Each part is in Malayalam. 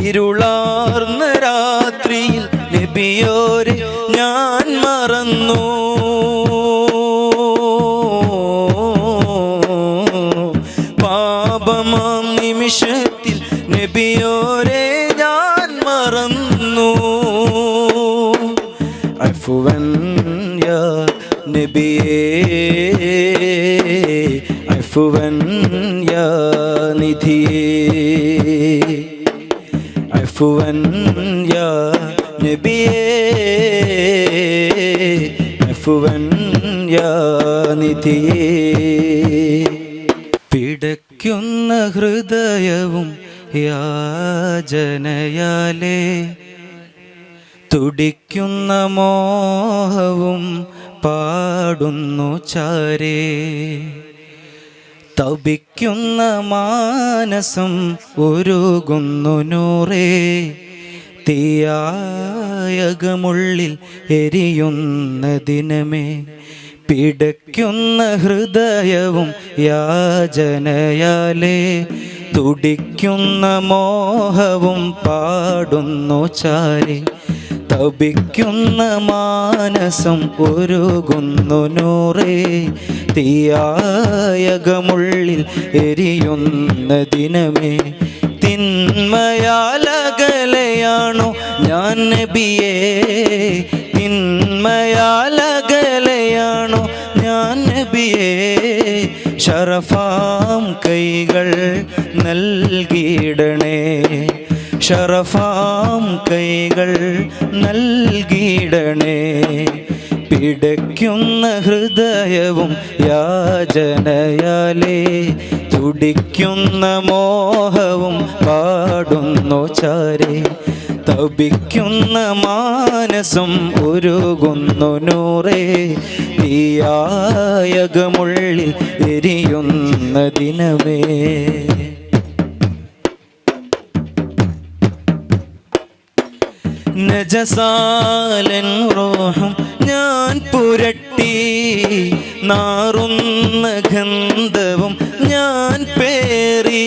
ഇരുളാർന്ന രാത്രിയിൽ നബിയോരെ ഞാൻ മറന്നു. പാപമാം നിമിഷത്തിൽ നബിയോരെ ഞാൻ മറന്നു. അഫ്വൻ യാ നബിയേ, അഫ്വൻ യാ നിധിയേ, അഫ്വൻ യാ നബിയേ, അഫ്വൻ യാ നിധിയേ. പിടയ്ക്കുന്ന ഹൃദയവും യാചനയാലേ, തുടിക്കുന്ന മോഹവും പാടുന്നു ചാരേ. തപിക്കുന്ന മാനസം ഉരുകുന്നു നൂറേ, തീയായകമുള്ളിൽ എരിയുന്ന ദിനമേ. പിടയ്ക്കുന്ന ഹൃദയവും യാചനയാലേ, തുടിക്കുന്ന മോഹവും പാടുന്നു ചാരേ. തപിക്കുന്ന മാനസം ഉരുകുന്നു നൂറേ, തീയായകമുള്ളിൽ എരിയുന്ന ദിനമേ. തിന്മയാലകലയാണോ ഞാൻ നബിയേ, തിന്മയാലകലയാണോ ഞാൻ നബിയേ. ശറഫാം കൈകൾ നൽകിയിടണേ, ശറഫാം കൈകൾ നൽകിയിടണേ. പിടയ്ക്കുന്ന ഹൃദയവും യാചനയാലേ, തുടിക്കുന്ന മോഹവും പാടുന്നു ചാരേ. തപിക്കുന്ന മാനസം ഉരുകുന്നു നൂറേ, തീയായകമുള്ളിൽ എരിയുന്ന ദിനമേ. നജസാലൻ റൂഹും ഞാൻ പുരട്ടി, നാറുന്ന ഗന്ധവും ഞാൻ പേറി.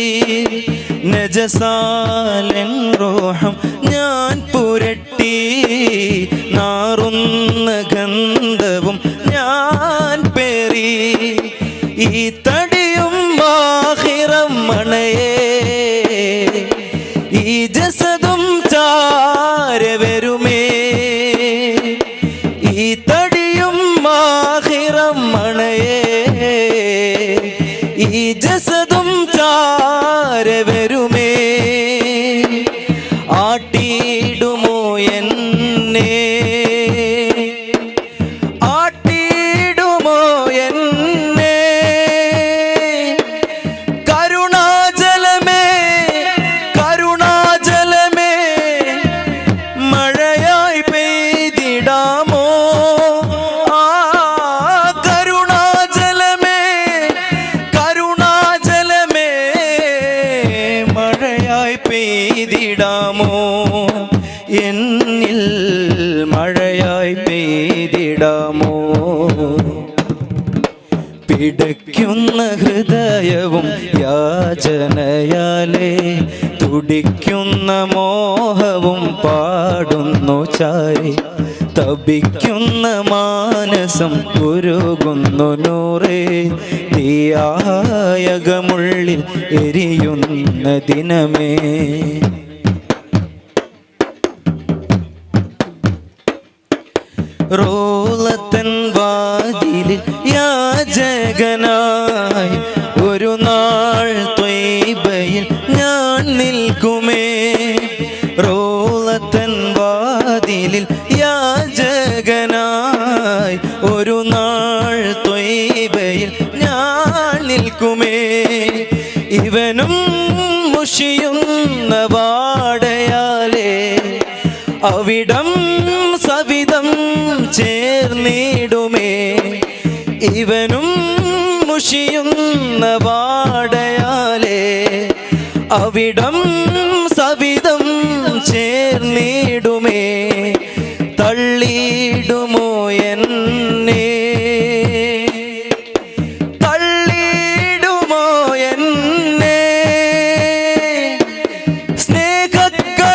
നജസാലൻ റൂഹും ഞാൻ പുരട്ടി, നാറുന്ന ഗന്ധവും ഞാൻ പേറി. ഈ തടിയും ആഖിറം മണയേ, ഈ ജസദും ചാരവരുമേ. ഈ തടിയും ആഖിറം മണയേ, ഈ ജസദും ചാരവരുമേ. ആട്ടിയിടുമോ എന്നെ, ആട്ടിയിടുമോ എന്നെ. കരുണാജലമേ, കരുണാജലമേ, മഴയായി പെയ്തിടാമോ. ആ കരുണാജലമേ, കരുണാജലമേ, മഴയായി പെയ്തിടാമോ. എന്നിൽ മഴയായി പെയ്തിടാമോ. പിടയ്ക്കുന്ന ഹൃദയവും യാചനയാലേ, തുടിക്കുന്ന മോഹവും പാടുന്നു ചാരേ. തപിക്കുന്ന മാനസം ഉരുകുന്നു നൂറേ, തീയായകമുള്ളിൽ എരിയുന്ന ദിനമേ. റോളത്തൻ വാതിലിൽ യാചകനായി ഒരു നാൾ ത്വയ്ബയിൽ ഞാൻ നിൽക്കുമേ. റോളത്തൻ വാതിലിൽ യാചകനായി ഒരു നാൾ ത്വയ്ബയിൽ ഞാൻ നിൽക്കുമേ. ഇവനും മുഷിയുന്ന വാടയാലേ, അവിടം സവിധം ചേർന്നിടുമേ. ഇവനും മുഷിയുന്ന വാടയാലേ, അവിടം സവിധം ചേർന്നിടുമേ. തള്ളിയിടുമോ എന്നെ, തള്ളിയിടുമോ എന്നെ. സ്നേഹക്കടലിൽ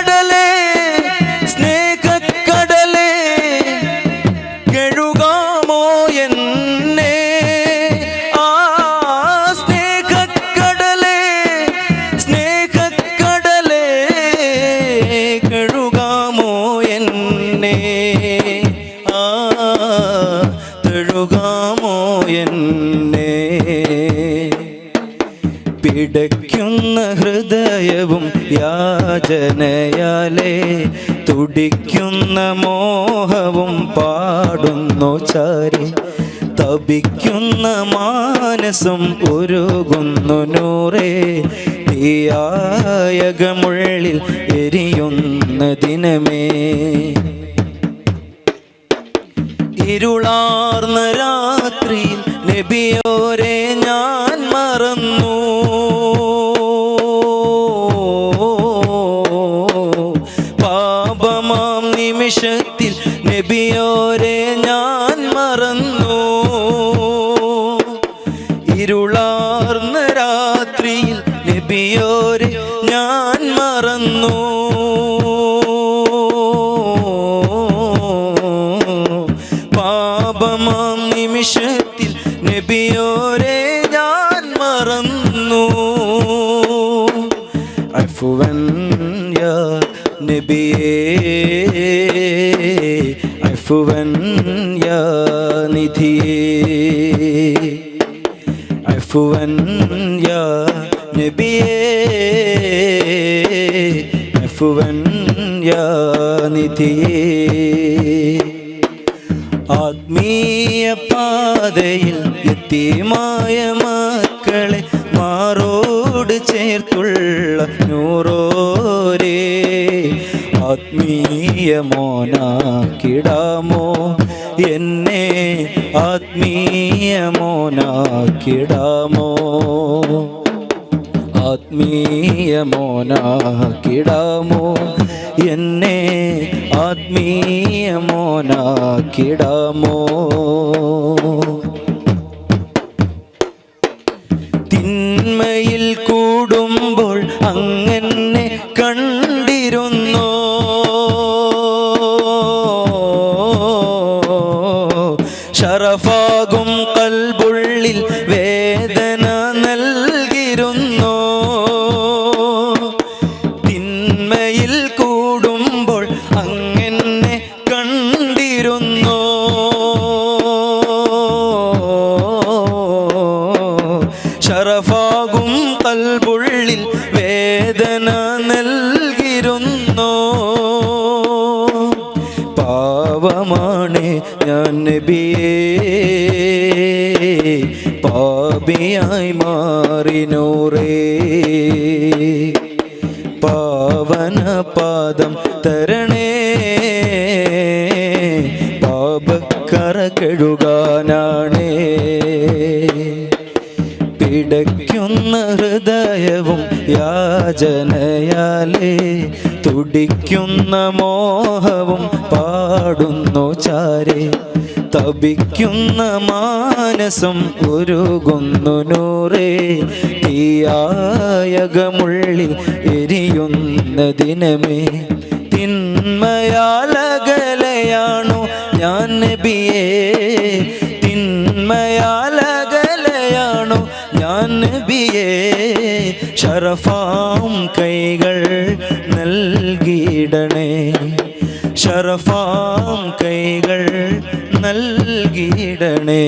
യാചനയാലേ തുടിക്കുന്ന മോഹവും പാടുന്നു ചാരി തപിക്കുന്ന മാനസം ഉരുകുന്നു നൂറേ തീയായകമുള്ളിൽ എരിയുന്ന ദിനമേ ഇരുളാർന്ന രാത്രിയിൽ നബിയോരെ ഞാൻ മറന്നു പാപമാം നിമിഷത്തിൽ നബിയോരെ ഞാൻ മറന്നു ഇരുളാർന്ന രാത്രിയിൽ നബിയോരെ ഞാൻ മറന്നു പാപമാം നിമിഷത്തിൽ നബിയോരെ ഞാൻ മറന്നു അഫ്വൻ യാ നബിയേ അഫ്വൻ യാ നിധിയേ അഫ്വൻ യാ നബിയേ അഫ്വൻ യാ നിധിയേ ആത്മീയ പാതയിൽ യതീമായ മക്കളെ മാറോട് ചേർത്തുള്ള നൂറോരേ ആത്മീയ മോനാക്കിടാമോ എന്നെ ആത്മീയ മോനാക്കിടാമോ ആത്മീയ മോനാക്കിടാമോ എന്നെ ആത്മീയ മോനാക്കിടാമോ തിന്മയിൽ കൂടുമ്പോൾ അങ്ങനെ കണ്ടിരുന്നോ ശറഫാകും കൽബുള്ളിൽ വേദന നൽകിരുന്നോ തിന്മയിൽ കൂടുമ്പോൾ അങ്ങനെ കണ്ടിരുന്നോ ശറഫാകും കൽബുള്ളിൽ വേദന നൽകിരുന്നോ പാവമാണ് ഞാൻ നബിയേ പാപിയായി മാറി നൂറേ പാവന പാദം തരണേ പാപക്കറ കഴുകാനാണേ പിടയ്ക്കുന്ന ഹൃദയവും യാചനയാലേ തുടിക്കുന്ന മോഹവും പാടുന്നു ചാരേ തപിക്കുന്ന മാനസം ഉരുകുന്നു നൂറേ തീയായകമുള്ളിൽ എരിയുന്ന ദിനമേ തിന്മയാലകലയാണോ ഞാൻ നബിയേ തിന്മയാലകലയാണോ ഞാൻ നബിയേ ശറഫാം കൈകൾ നൽകിയിടണേ ശറഫാം കൈകൾ നൽകിയിടണേ